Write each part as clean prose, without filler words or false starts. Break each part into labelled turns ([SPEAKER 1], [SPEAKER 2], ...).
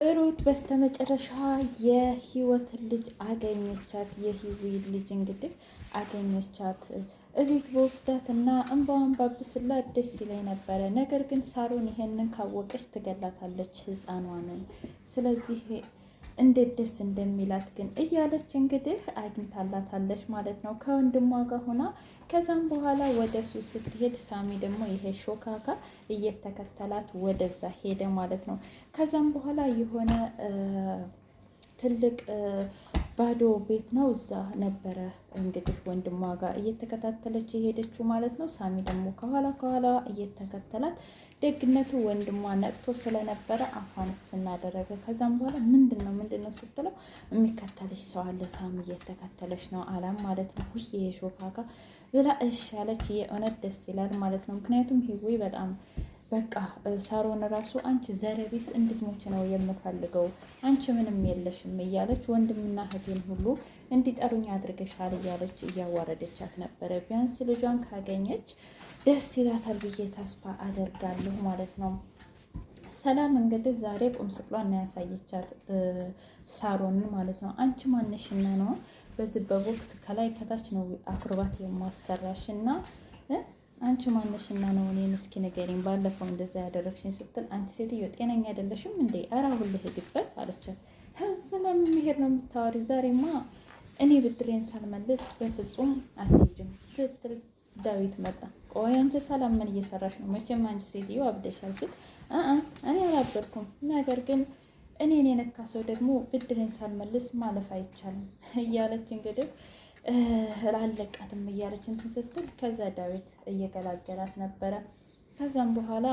[SPEAKER 1] ሩት በስተመጨረሻ የህይወት ልጅ አገኘቻት። የህይወት ልጅ እንግዲህ አገኘቻት። እቤት በወስዳት እና እንባዋን ባብስላት ደስ ይለኝ ነበረ። ነገር ግን ሳሮን ይሄንን ካወቀች ትገላታለች ህፃኗንን። ስለዚህ እንዴት ደስ እንደሚላት ግን እያለች እንግዲህ አግኝታላታለች ማለት ነው ከወንድሟ ጋር ሆና። ከዛም በኋላ ወደ እሱ ስትሄድ ሳሚ ደግሞ ይሄ ሾካካ እየተከተላት ወደዛ ሄደ ማለት ነው። ከዛም በኋላ የሆነ ትልቅ ባዶ ቤት ነው እዛ ነበረ እንግዲህ ወንድሟ ጋር እየተከታተለች የሄደችው ማለት ነው። ሳሚ ደግሞ ከኋላ እየተከተላት፣ ደግነቱ ወንድሟ ነቅቶ ስለነበረ አፏን እናደረገ። ከዛም በኋላ ምንድን ነው ስትለው የሚከተልሽ ሰው አለ ሳሚ እየተከተለች ነው አላም ማለት ነው። ይሄ የሾካካ ብላ እሺ ያለች። የእውነት ደስ ይላል ማለት ነው። ምክንያቱም ሂዊ በጣም በቃ ሳሮን ራሱ አንቺ ዘረቢስ እንድትሞች ነው የምፈልገው፣ አንቺ ምንም የለሽም እያለች ወንድምና እህቴን ሁሉ እንዲጠሩኝ አድርገሻል እያለች እያዋረደቻት ነበረ። ቢያንስ ልጇን ካገኘች ደስ ይላታል ብዬ ተስፋ አደርጋለሁ ማለት ነው። ሰላም እንግዲህ ዛሬ ቁም ስቅሏን ያሳየቻት ሳሮንን ማለት ነው። አንቺ ማነሽና ነው በዚህ በቦክስ ከላይ ከታች ነው አክሮባት የማሰራሽ እና አንቺ ማነሽና ነው እኔን እስኪ ንገሪኝ፣ ባለፈው እንደዛ ያደረግሽኝ ስትል አንቺ ሴትዮ ጤነኛ አይደለሽም እንዴ? ኧረ አሁን ልሄድበት አለቻት። ስለምን መሄድ ነው የምታወሪው? ዛሬማ እኔ ብድሬን ሳልመልስ በፍጹም አትሄጂም ስትል ዳዊት መጣ። ቆይ አንቺ ሰላም ምን እየሰራሽ ነው? መቼም አንቺ ሴትዮ አብደሻል ሲል እኔ አላበድኩም፣ ነገር ግን እኔን የነካ ሰው ደግሞ ብድሬን ሳልመልስ ማለፍ አይቻልም እያለች እንግዲህ ላለቃትም እያለች እንትን ስትል ከዛ ዳዊት እየገላገላት ነበረ። ከዛም በኋላ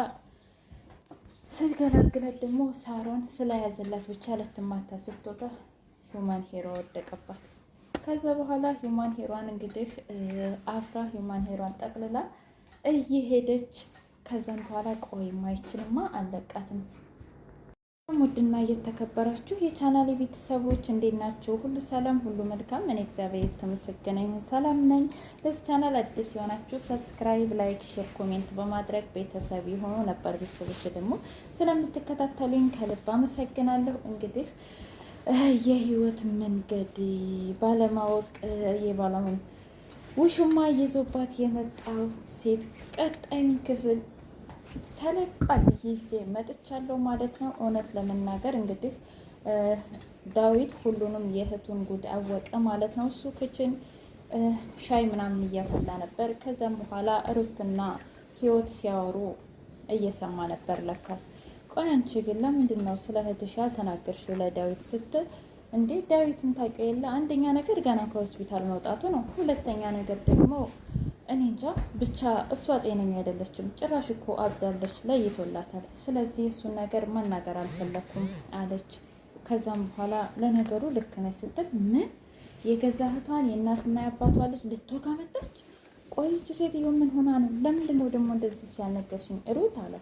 [SPEAKER 1] ስትገላግላት ደግሞ ሳሮን ስለያዘላት ብቻ ልትማታ ስትወጣ ሂውማን ሄሮ ወደቀባት። ከዛ በኋላ ሂውማን ሄሯን እንግዲህ አፍራ ሂውማን ሄሯን ጠቅልላ እየሄደች ከዛም በኋላ ቆይ ማይችልማ አለቃትም። ውድና እየተከበራችሁ የቻናል ቤተሰቦች እንዴት ናችሁ? ሁሉ ሰላም፣ ሁሉ መልካም። እኔ እግዚአብሔር የተመሰገነ ይሁን ሰላም ነኝ። ለዚህ ቻናል አዲስ የሆናችሁ ሰብስክራይብ፣ ላይክ፣ ሼር፣ ኮሜንት በማድረግ ቤተሰብ የሆኑ ነበር ቤተሰቦች ደግሞ ስለምትከታተሉኝ ከልብ አመሰግናለሁ። እንግዲህ የህይወት መንገድ ባለማወቅ የባለሙን ውሽማ ይዞባት የመጣው ሴት ቀጣዩን ክፍል ተለቋል ይዤ መጥቻለሁ ማለት ነው። እውነት ለመናገር እንግዲህ ዳዊት ሁሉንም የእህቱን ጉድ አወቀ ማለት ነው። እሱ ክችን ሻይ ምናምን እያፈላ ነበር። ከዛም በኋላ ሩትና ህይወት ሲያወሩ እየሰማ ነበር ለካስ። ቆይ አንቺ ግን ለምንድን ነው ስለ እህትሽ ያልተናገርሽው ለዳዊት ስትል፣ እንዴ ዳዊትን ታውቂው የለ አንደኛ ነገር ገና ከሆስፒታል መውጣቱ ነው፣ ሁለተኛ ነገር ደግሞ እኔ እንጃ ብቻ እሷ ጤነኛ አይደለችም፣ ጭራሽ እኮ አብዳለች፣ ለይቶላታል። ስለዚህ እሱን ነገር መናገር አልፈለኩም አለች። ከዛም በኋላ ለነገሩ ልክ ነች ስትል፣ ምን የገዛ እህቷን የእናትና የአባቷ ልጅ ልትወጋ መጣች? ቆይች ሴትዮ ምን ሆና ነው? ለምንድን ነው ደግሞ እንደዚህ ሲያልነገርሽኝ ሩት አለ።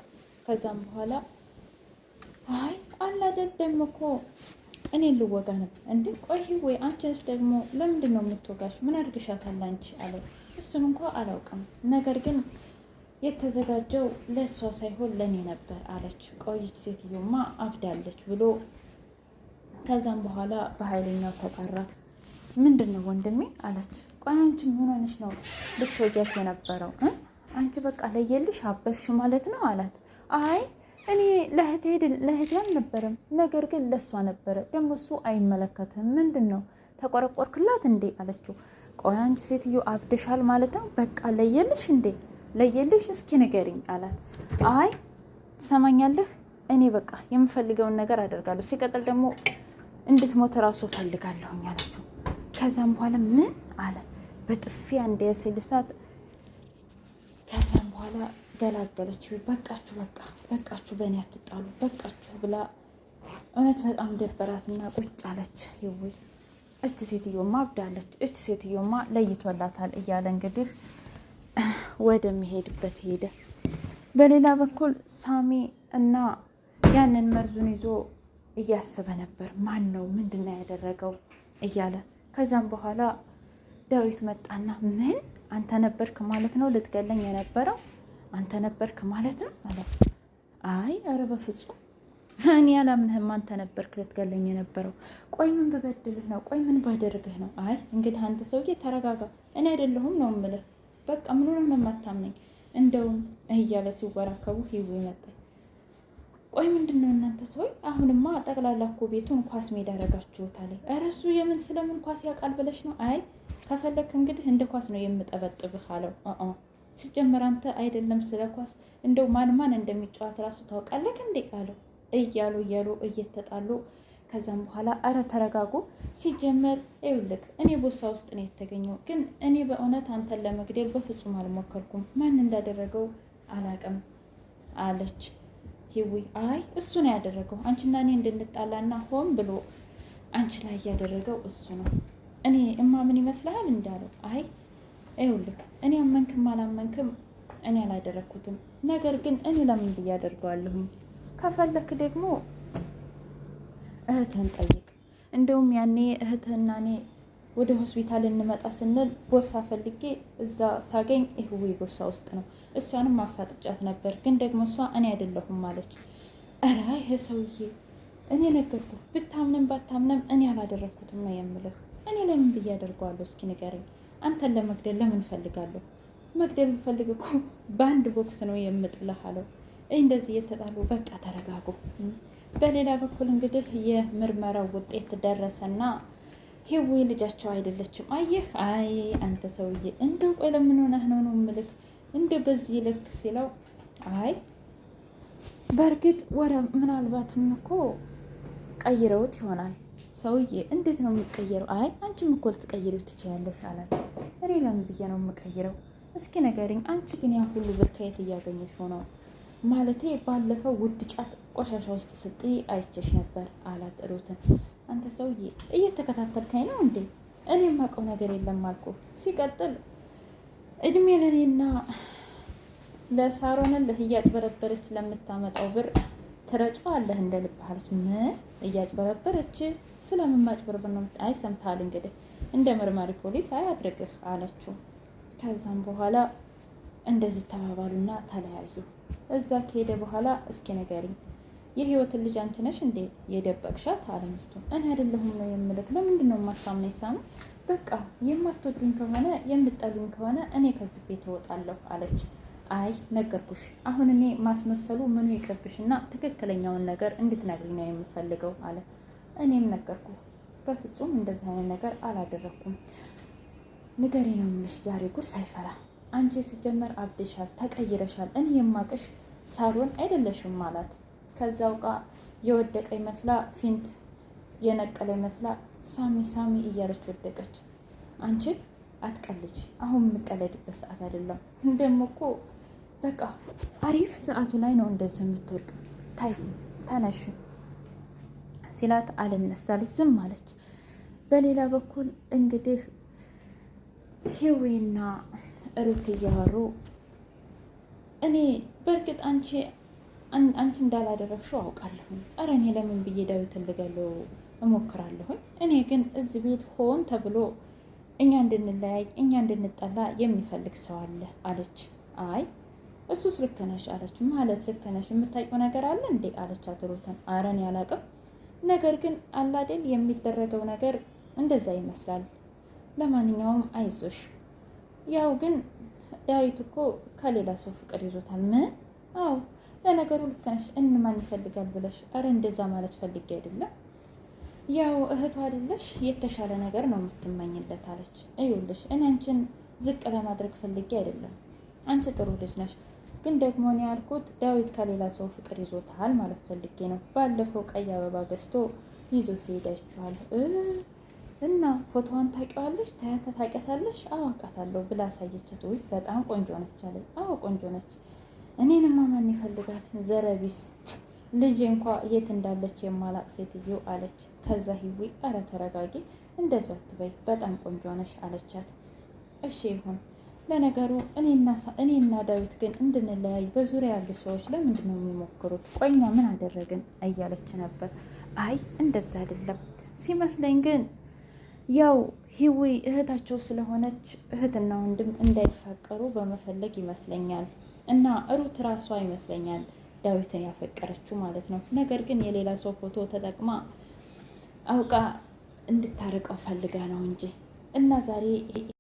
[SPEAKER 1] ከዛም በኋላ አይ አላደል ደግሞ እኮ እኔ ልወጋ ነበር እንዴ? ቆይ ወይ አንቺስ ደግሞ ለምንድን ነው የምትወጋሽ? ምን አድርግሻታል አንቺ አለ። እሱን እንኳ አላውቅም፣ ነገር ግን የተዘጋጀው ለእሷ ሳይሆን ለእኔ ነበር አለች። ቆይች ሴትዮማ አብዳለች ብሎ ከዛም በኋላ በኃይለኛው ተጣራ። ምንድን ነው ወንድሜ አለች። ቆይ አንቺ ምን ሆነሽ ነው ልትወጊያት የነበረው? አንቺ በቃ ለየልሽ አበስሽ ማለት ነው አላት። አይ እኔ ለእህቴ አልነበረም፣ ነገር ግን ለእሷ ነበረ። ደግሞ እሱ አይመለከትም። ምንድን ነው ተቆረቆርክላት እንዴ አለችው። ቆይ አንቺ ሴትዮ አብደሻል ማለት ነው? በቃ ለየልሽ እንዴ? ለየልሽ እስኪ ንገሪኝ አላት። አይ ትሰማኛለህ፣ እኔ በቃ የምፈልገውን ነገር አደርጋለሁ፣ ሲቀጥል ደግሞ እንድትሞት እራሱ ፈልጋለሁኝ አለችው። ከዛም በኋላ ምን አለ በጥፊያ እንደያስልሳት። ከዛም በኋላ ገላገለችው። በቃችሁ በእኔ አትጣሉ በቃችሁ ብላ እውነት በጣም ደበራትና ቁጭ አለች። ይውይ እች ሴትዮማ አብዳለች፣ እች ሴትዮማ ለይቶላታል እያለ እንግዲህ ወደሚሄድበት ሄደ። በሌላ በኩል ሳሚ እና ያንን መርዙን ይዞ እያሰበ ነበር። ማን ነው ምንድነው ያደረገው እያለ። ከዛም በኋላ ዳዊት መጣና ምን አንተ ነበርክ ማለት ነው ልትገለኝ የነበረው? አንተ ነበርክ ማለት ነው አለ። አይ ኧረ በፍጹም እኔ አላምንህም። አንተ ነበርክ ልትገለኝ የነበረው። ቆይ ምን ብበድልህ ነው? ቆይ ምን ባደርግህ ነው? አይ እንግዲህ አንተ ሰውዬ ተረጋጋ። እኔ አይደለሁም ነው የምልህ። በቃ ምን ሆነህ ነው የማታምነኝ? እንደውም እያለ ሲወራከቡ ሂዊ መጣች። ቆይ ምንድን ነው እናንተ ሰው? አሁንማ ጠቅላላ እኮ ቤቱን ኳስ ሜዳ አደረጋችሁታል። ኧረ እሱ የምን ስለምን ኳስ ያውቃል ብለሽ ነው? አይ ከፈለክ እንግዲህ እንደ ኳስ ነው የምጠበጥብህ አለው። ሲጀመር አንተ አይደለም ስለ ኳስ እንደው ማን ማን እንደሚጫወት ራሱ ታውቃለህ እንዴ አለው። እያሉ እየተጣሉ ከዛም በኋላ አረ ተረጋጉ። ሲጀመር ይኸውልህ እኔ ቦርሳ ውስጥ ነው የተገኘው፣ ግን እኔ በእውነት አንተን ለመግደል በፍጹም አልሞከርኩም። ማን እንዳደረገው አላውቅም አለች ሂዊ። አይ እሱ ነው ያደረገው፣ አንቺና እኔ እንድንጣላና ሆን ብሎ አንቺ ላይ ያደረገው እሱ ነው። እኔ ምን ይመስልሃል እንዳለው። አይ ይኸውልህ እኔ አመንክም አላመንክም እኔ አላደረግኩትም። ነገር ግን እኔ ለምን ብዬ አደርገዋለሁኝ? ከፈለክ ደግሞ እህትህን ጠይቅ። እንደውም ያኔ እህትህና እኔ ወደ ሆስፒታል እንመጣ ስንል ቦርሳ ፈልጌ እዛ ሳገኝ ሂዊ ቦርሳ ውስጥ ነው። እሷንም ማፋጥጫት ነበር፣ ግን ደግሞ እሷ እኔ አይደለሁም አለች። ኧረ ይሄ ሰውዬ እኔ ነገርኩ፣ ብታምንም ባታምንም እኔ አላደረግኩትም ነው የምልህ። እኔ ለምን ብዬ አደርገዋለሁ? እስኪ ንገረኝ። አንተን ለመግደል ለምን ፈልጋለሁ? መግደል ብፈልግ እኮ በአንድ ቦክስ ነው የምጥልህ አለው። እንደዚህ የተጣሉ በቃ ተረጋጉ። በሌላ በኩል እንግዲህ የምርመራው ውጤት ደረሰና ሂዊ ልጃቸው አይደለችም። አየህ፣ አይ አንተ ሰውዬ እንደው ቆይ ለምን ሆነህ ነው የምልህ እንደው በዚህ ልክ ሲለው፣ አይ በእርግጥ ወረ ምናልባትም እኮ ቀይረውት ይሆናል። ሰውዬ እንዴት ነው የሚቀየረው? አይ አንቺም እኮ ልትቀይሪው ትችያለሽ አላት። እኔ ለምን ብዬ ነው የምቀይረው? እስኪ ነገርኝ። አንቺ ግን ያ ሁሉ ብር ከየት እያገኘሽው ነው? ማለቴ ባለፈው ውድ ጫት ቆሻሻ ውስጥ ስጥይ አይቼሽ ነበር አላት ሩትን። አንተ ሰውዬ እየተከታተልከኝ ነው እንዴ? እኔ የማውቀው ነገር የለም አልኩ። ሲቀጥል እድሜ ለኔና ለሳሮንን እያጭበረበረች ለምታመጣው ብር ትረጫዋለህ እንደ ልብህ አለች። ምን እያጭበረበረች? ስለምን ማጭበርበር ነው? አይ ሰምተሃል እንግዲህ እንደ መርማሪ ፖሊስ አያድርግህ አለችው። ከዛም በኋላ እንደዚህ ተባባሉና ተለያዩ። እዛ ከሄደ በኋላ እስኪ ንገሪኝ፣ የህይወትን ልጅ አንቺ ነሽ እንዴ የደበቅሻት አለ ሚስቱ። እኔ አይደለሁም ነው የምልክ። ለምንድን ነው የማታምነኝ ሳሙ? በቃ የማትወዱኝ ከሆነ የምትጠሉኝ ከሆነ እኔ ከዚህ ቤት እወጣለሁ አለች። አይ ነገርኩሽ፣ አሁን እኔ ማስመሰሉ ምኑ ይቅርብሽና ትክክለኛውን ነገር እንድትነግሪኝ ነው የምፈልገው አለ። እኔም ነገርኩ፣ በፍጹም እንደዚህ አይነት ነገር አላደረኩም። ንገሪ ነው የምልሽ። ዛሬ ጉድ ሳይፈላ አንቺ ሲጀመር አብደሻል፣ ተቀይረሻል። እኔ የማቅሽ ሳሮን አይደለሽም አላት። ከዛው ቃ የወደቀ ይመስላ ፊንት የነቀለ ይመስላ ሳሚ ሳሚ እያለች ወደቀች። አንቺ አትቀልጅ፣ አሁን የምቀለድበት ሰዓት አይደለም። እንደሞ እኮ በቃ አሪፍ ሰዓቱ ላይ ነው እንደዚህ የምትወርቅ። ታይ ተነሽ ሲላት አልነሳለች፣ ዝም አለች። በሌላ በኩል እንግዲህ ሂዊና ሩት እያወሩ እኔ በእርግጥ አንቺ እንዳላደረግሽው አውቃለሁኝ። ኧረ እኔ ለምን ብዬ ዳዊትን ልገለው እሞክራለሁኝ? እኔ ግን እዚህ ቤት ሆን ተብሎ እኛ እንድንለያይ እኛ እንድንጠላ የሚፈልግ ሰው አለ አለች። አይ እሱስ ልክ ነሽ አለች። ማለት ልክ ነሽ፣ የምታውቂው ነገር አለ እንዴ አለቻት ሩትን። ኧረ እኔ አላውቅም፣ ነገር ግን አላዴል የሚደረገው ነገር እንደዛ ይመስላል። ለማንኛውም አይዞሽ። ያው ግን ዳዊት እኮ ከሌላ ሰው ፍቅር ይዞታል። ምን? አዎ ለነገሩ ልክ ነሽ። እንማን ይፈልጋል ብለሽ? አረ እንደዛ ማለት ፈልጌ አይደለም። ያው እህቱ አይደለሽ፣ የተሻለ ነገር ነው የምትመኝለት አለች። እዩልሽ እኔ አንቺን ዝቅ ለማድረግ ፈልጌ አይደለም። አንቺ ጥሩ ልጅ ነሽ፣ ግን ደግሞ እኔ ያልኩት ዳዊት ከሌላ ሰው ፍቅር ይዞታል ማለት ፈልጌ ነው። ባለፈው ቀይ አበባ ገዝቶ ይዞ ሲሄድ አይቼዋለሁ። እና ፎቶዋን ታውቂዋለሽ? ታውቂያታለሽ? አዎ አውቃታለሁ ብላ አሳየቻት። ውይ በጣም ቆንጆ ነች አለች። አዎ ቆንጆ ነች። እኔንማ ማን ይፈልጋል? ዘረቢስ ልጅ እንኳ የት እንዳለች የማላቅ ሴትዮ አለች። ከዛ ሂዊ አረ ተረጋጊ፣ እንደዛ አትበይ፣ በጣም ቆንጆ ነሽ አለቻት። እሺ ይሁን፣ ለነገሩ እኔና ዳዊት ግን እንድንለያይ በዙሪያ ያሉ ሰዎች ለምንድን ነው የሚሞክሩት? ቆይኛ ምን አደረግን እያለች ነበር። አይ እንደዛ አይደለም ሲመስለኝ፣ ግን ያው ሂዊ እህታቸው ስለሆነች እህትና ወንድም እንዳይፋቀሩ በመፈለግ ይመስለኛል። እና ሩት ራሷ ይመስለኛል ዳዊትን ያፈቀረችው ማለት ነው። ነገር ግን የሌላ ሰው ፎቶ ተጠቅማ አውቃ እንድታረቀው ፈልጋ ነው እንጂ እና ዛሬ